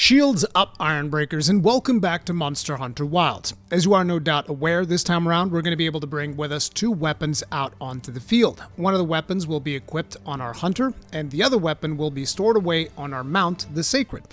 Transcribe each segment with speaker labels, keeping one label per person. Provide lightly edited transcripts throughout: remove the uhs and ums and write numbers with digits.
Speaker 1: Shields up, Ironbreakers, and welcome back to Monster Hunter Wilds. As you are no doubt aware, this time around we're going to be able to bring with us two weapons out onto the field. One of the weapons will be equipped on our Hunter, and the other weapon will be stored away on our mount, the Seikret.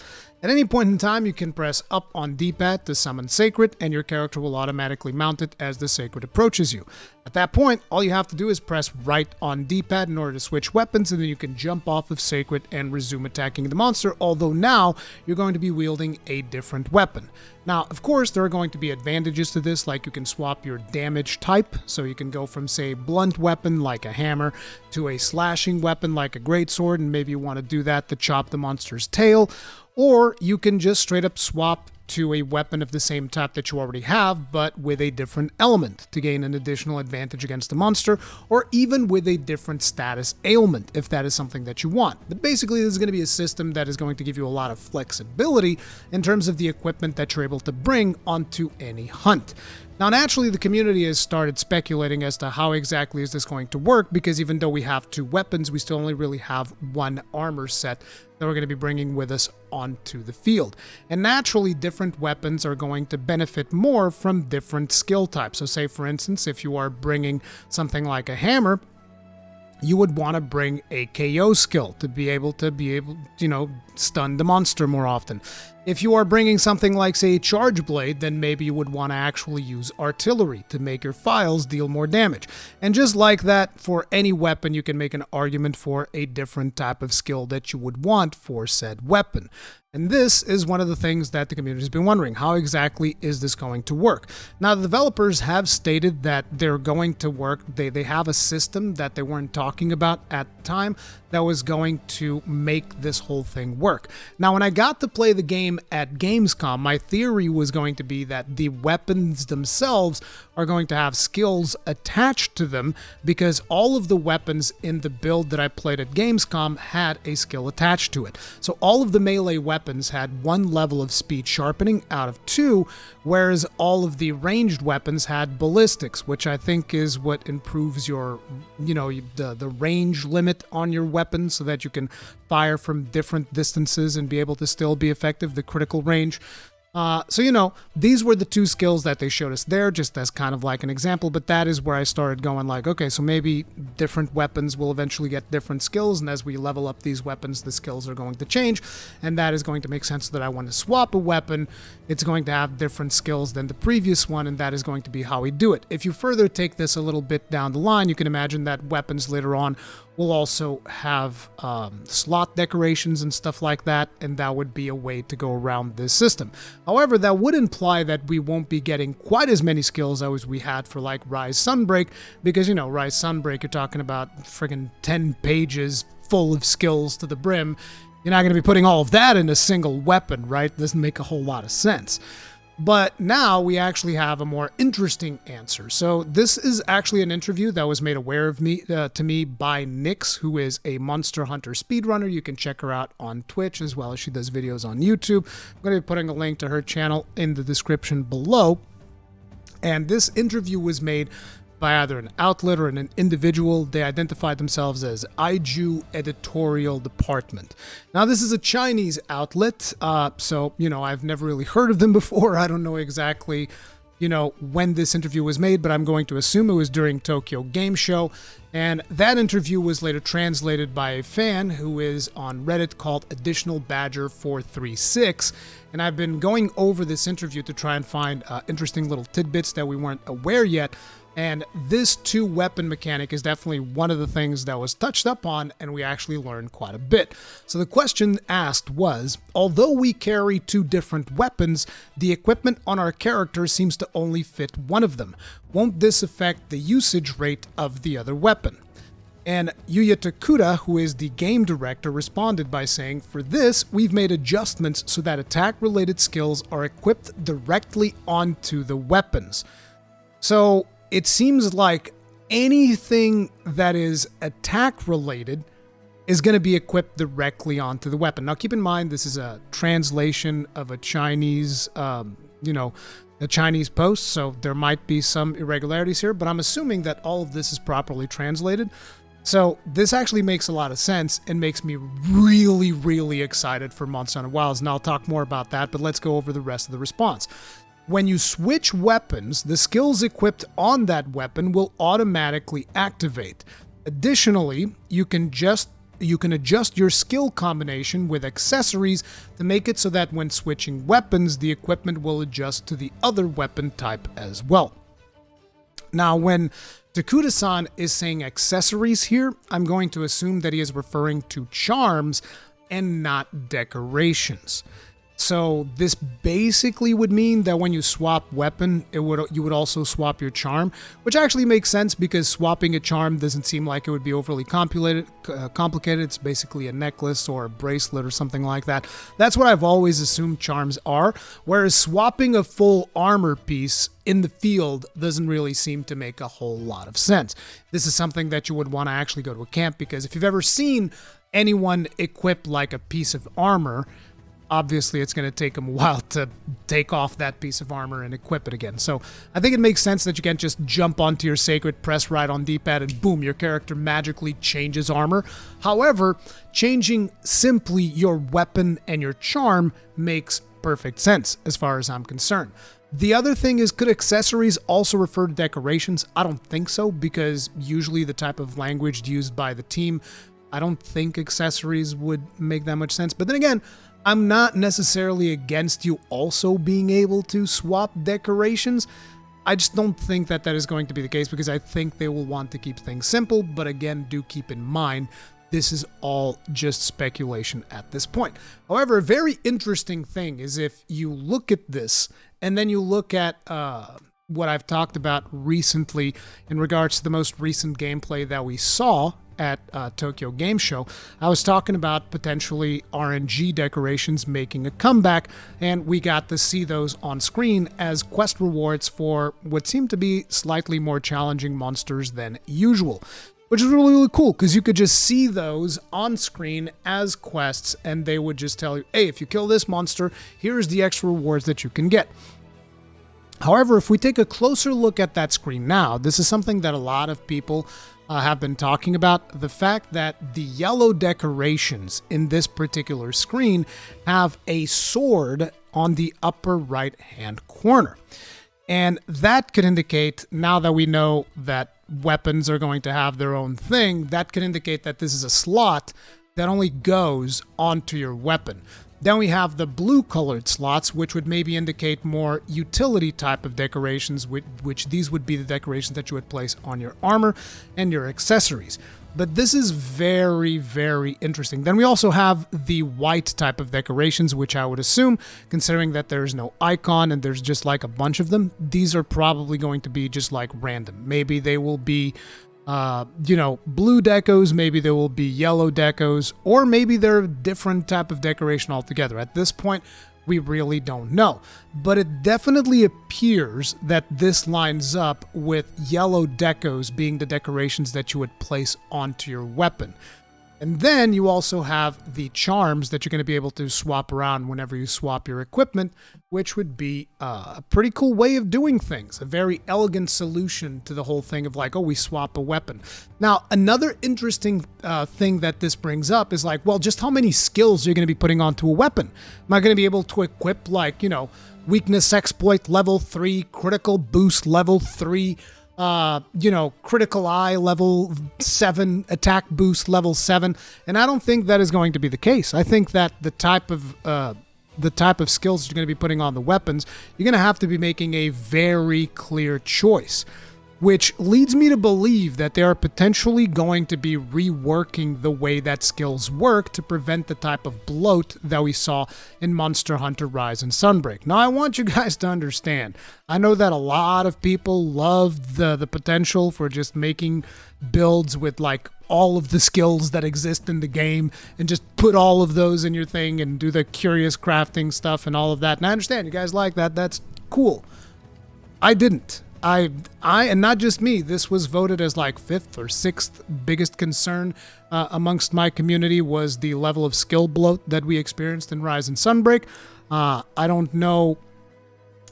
Speaker 1: At any point in time, you can press up on D-pad to summon Seikret, and your character will automatically mount it as the Seikret approaches you. At that point, all you have to do is press right on D-pad in order to switch weapons, and then you can jump off of Seikret and resume attacking the monster, although now you're going to be wielding a different weapon. Now, of course, there are going to be advantages to this, like you can swap your damage type, so you can go from, say, blunt weapon like a hammer to a slashing weapon like a greatsword, and maybe you want to do that to chop the monster's tail. Or you can just straight up swap to a weapon of the same type that you already have, but with a different element to gain an additional advantage against the monster, or even with a different status ailment, if that is something that you want. But basically, this is going to be a system that is going to give you a lot of flexibility in terms of the equipment that you're able to bring onto any hunt. Now, naturally, the community has started speculating as to how exactly is this going to work, because even though we have two weapons, we still only really have one armor set that we're going to be bringing with us onto the field. And naturally, different weapons are going to benefit more from different skill types. So say, for instance, if you are bringing something like a hammer, you would want to bring a KO skill to be able, stun the monster more often. If you are bringing something like, say, a charge blade, then maybe you would want to actually use artillery to make your files deal more damage. And just like that, for any weapon, you can make an argument for a different type of skill that you would want for said weapon. And this is one of the things that the community has been wondering. How exactly is this going to work? Now, the developers have stated that they're going to work. They have a system that they weren't talking about at the time that was going to make this whole thing work. Now, when I got to play the game at Gamescom, my theory was going to be that the weapons themselves are going to have skills attached to them, because all of the weapons in the build that I played at Gamescom had a skill attached to it. So all of the melee weapons had one level of speed sharpening out of 2, whereas all of the ranged weapons had ballistics, which I think is what improves your, the range limit on your weapon, so that you can fire from different distances and be able to still be effective, the critical range. These were the two skills that they showed us there, just as kind of like an example, but that is where I started going like, okay, so maybe different weapons will eventually get different skills, and as we level up these weapons, the skills are going to change, and that is going to make sense that I want to swap a weapon. It's going to have different skills than the previous one, and that is going to be how we do it. If you further take this a little bit down the line, you can imagine that weapons later on will also have slot decorations and stuff like that, and that would be a way to go around this system. However, that would imply that we won't be getting quite as many skills as we had for like Rise Sunbreak, because, Rise Sunbreak, you're talking about friggin' 10 pages full of skills to the brim. You're not going to be putting all of that in a single weapon, right? Doesn't make a whole lot of sense. But now we actually have a more interesting answer. So this is actually an interview that was made aware of to me by Nyx, who is a Monster Hunter speedrunner. You can check her out on Twitch, as well as she does videos on YouTube. I'm going to be putting a link to her channel in the description below. And this interview was made by either an outlet or an individual. They identified themselves as Aiju Editorial Department. Now, this is a Chinese outlet, so, I've never really heard of them before. I don't know exactly, when this interview was made, but I'm going to assume it was during Tokyo Game Show. And that interview was later translated by a fan who is on Reddit called Additional Badger 436. And I've been going over this interview to try and find interesting little tidbits that we weren't aware yet. And this two-weapon mechanic is definitely one of the things that was touched up on, and we actually learned quite a bit. So the question asked was, although we carry two different weapons, the equipment on our character seems to only fit one of them. Won't this affect the usage rate of the other weapon? And Yuya Takuda, who is the game director, responded by saying, for this, we've made adjustments so that attack-related skills are equipped directly onto the weapons. So it seems like anything that is attack-related is going to be equipped directly onto the weapon. Now, keep in mind, this is a translation of a Chinese, a Chinese post, so there might be some irregularities here, but I'm assuming that all of this is properly translated. So this actually makes a lot of sense and makes me really, really excited for Monster Hunter Wilds, and I'll talk more about that, but let's go over the rest of the response. When you switch weapons, the skills equipped on that weapon will automatically activate. Additionally, you can adjust your skill combination with accessories to make it so that when switching weapons, the equipment will adjust to the other weapon type as well. Now, when Takuda-san is saying accessories here, I'm going to assume that he is referring to charms and not decorations. So this basically would mean that when you swap weapon, you would also swap your charm, which actually makes sense because swapping a charm doesn't seem like it would be overly complicated. It's basically a necklace or a bracelet or something like that. That's what I've always assumed charms are, whereas swapping a full armor piece in the field doesn't really seem to make a whole lot of sense. This is something that you would want to actually go to a camp, because if you've ever seen anyone equip like a piece of armor, obviously it's going to take them a while to take off that piece of armor and equip it again. So I think it makes sense that you can't just jump onto your Seikret, press right on D-pad, and boom, your character magically changes armor. However, changing simply your weapon and your charm makes perfect sense as far as I'm concerned. The other thing is, could accessories also refer to decorations? I don't think so, because usually the type of language used by the team, I don't think accessories would make that much sense. But then again, I'm not necessarily against you also being able to swap decorations. I just don't think that is going to be the case, because I think they will want to keep things simple. But again, do keep in mind, this is all just speculation at this point. However, a very interesting thing is if you look at this and then you look at what I've talked about recently in regards to the most recent gameplay that we saw at Tokyo Game Show, I was talking about potentially RNG decorations making a comeback, and we got to see those on screen as quest rewards for what seemed to be slightly more challenging monsters than usual, which is really, really cool, because you could just see those on screen as quests, and they would just tell you, hey, if you kill this monster, here's the extra rewards that you can get. However, if we take a closer look at that screen now, this is something that a lot of people have been talking about, the fact that the yellow decorations in this particular screen have a sword on the upper right hand corner. And that could indicate, now that we know that weapons are going to have their own thing, that could indicate that this is a slot that only goes onto your weapon. Then we have the blue colored slots, which would maybe indicate more utility type of decorations, which these would be the decorations that you would place on your armor and your accessories. But this is very, very interesting. Then we also have the white type of decorations, which I would assume, considering that there's no icon and there's just like a bunch of them, these are probably going to be just like random. Maybe they will be blue decos, maybe there will be yellow decos, or maybe they're a different type of decoration altogether. At this point, we really don't know. But it definitely appears that this lines up with yellow decos being the decorations that you would place onto your weapon. And then you also have the charms that you're going to be able to swap around whenever you swap your equipment, which would be a pretty cool way of doing things. A very elegant solution to the whole thing of like, oh, we swap a weapon. Now, another interesting thing that this brings up is like, well, just how many skills are you going to be putting onto a weapon? Am I going to be able to equip like, weakness exploit level 3, critical boost level 3, critical eye level 7, attack boost level 7, and I don't think that is going to be the case. I think that the type of skills you're going to be putting on the weapons, you're going to have to be making a very clear choice, which leads me to believe that they are potentially going to be reworking the way that skills work to prevent the type of bloat that we saw in Monster Hunter Rise and Sunbreak. Now, I want you guys to understand, I know that a lot of people love the potential for just making builds with like all of the skills that exist in the game and just put all of those in your thing and do the curious crafting stuff and all of that. And I understand you guys like that. That's cool. I didn't. I and not just me, this was voted as like 5th or 6th biggest concern amongst my community was the level of skill bloat that we experienced in Rise and Sunbreak. I don't know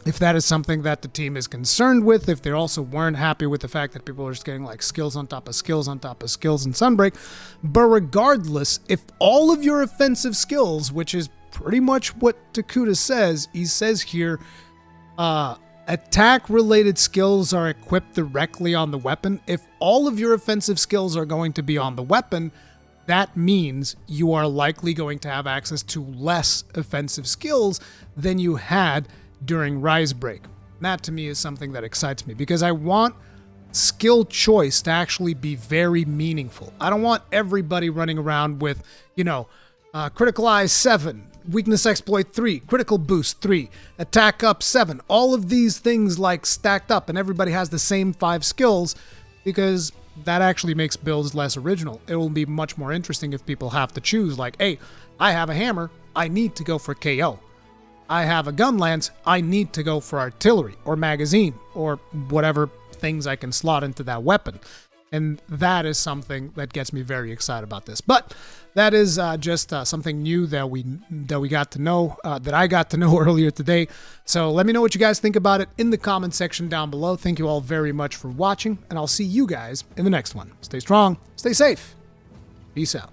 Speaker 1: if that is something that the team is concerned with, if they also weren't happy with the fact that people are just getting like skills on top of skills on top of skills in Sunbreak. But regardless, if all of your offensive skills, which is pretty much what Takuda says, he says here, attack-related skills are equipped directly on the weapon. If all of your offensive skills are going to be on the weapon, that means you are likely going to have access to less offensive skills than you had during Rise Break. That to me is something that excites me because I want skill choice to actually be very meaningful. I don't want everybody running around with, critical eyes 7, weakness exploit 3, critical boost 3, attack up 7. All of these things like stacked up and everybody has the same 5 skills, because that actually makes builds less original. It will be much more interesting if people have to choose like, hey, I have a hammer, I need to go for KO. I have a gun lance, I need to go for artillery or magazine or whatever things I can slot into that weapon. And that is something that gets me very excited about this. But that is just something new that we got to know, that I got to know earlier today. So let me know what you guys think about it in the comment section down below. Thank you all very much for watching, and I'll see you guys in the next one. Stay strong, stay safe, peace out.